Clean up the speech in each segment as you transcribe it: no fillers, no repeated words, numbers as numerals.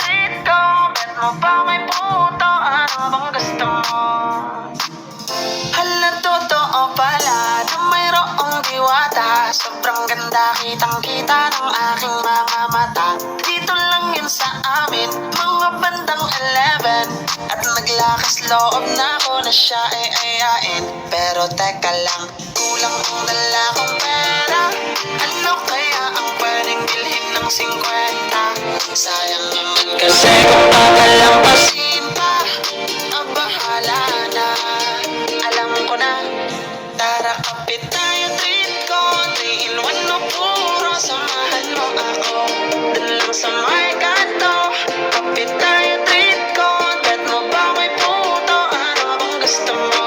treat ko. Bet mo ba may puto? Ano bang gusto mo? Hala, totoo pala na mayroong diwata. Sobrang ganda, kitang-kita ng aking mga mata. Dito lang yun sa amin, mga bandang 11. At naglakas loob na ako na siya ay ayain. Pero teka lang, kulang ang dala kong pera. Ano kaya ang pwedeng bilhin ng 50? Sayang naman kasi kung papalampasin pa. Bahala na, alam ko na. Tara, kapit tayo, treat ko. 3 in 1 no, puro samahan mo ako. Dun lang sa may kanto. Kapit tayo, treat ko. Bet mo ba may puto? Ano bang gusto mo?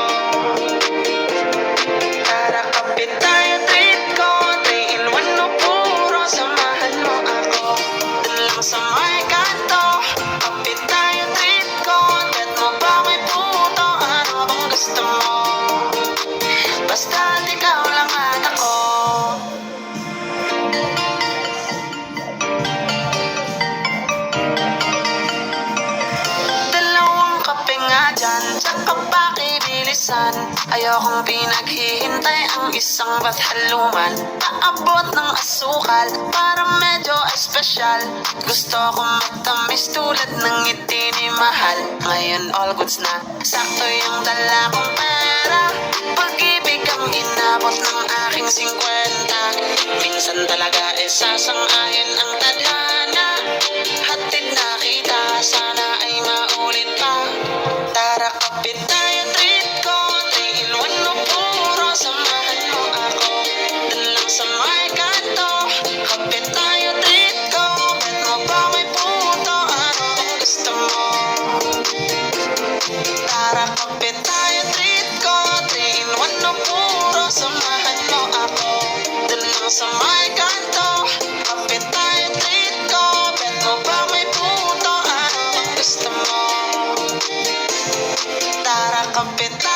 Tara, kapit tayo, treat ko. 3 in 1 no, puro samahan mo ako. Dun lang sa may kanto. Kapit tayo, treat ko. Bet mo ba may puto? Ano bang gusto mo? Basta't ikaw lang at ako. Dalawang kape nga dyan, tsaka pakibilisan. Ayokong pinaghihintay ang isang bathaluman. Paabot ng asukal, para medyo espesyal. Gusto kong magtamis tulad ng ngiti ni Mahal. Ngayon all goods na, sakto yung dala kong pera. Pag-ibig ang inabot ng aking 50. Minsan talaga sasang-ayon ang tadhana. Hatid na kita, sana ay maulit pa. Tara, kapit tayo, treat ko. 3 in 1 no, puro samahan mo ako. Dun lang sa may kanto. Kapit tayo, treat ko. Bet mo ba may puto? Ano bang gusto mo? Tara, kapit tayo, treat ko. 3 in 1 no, puro samahan mo ako. Dun lang sa may kanto. Kapit tayo, treat ko. Bet mo ba may puto? Ano bang gusto mo? Tara, kapit tayo.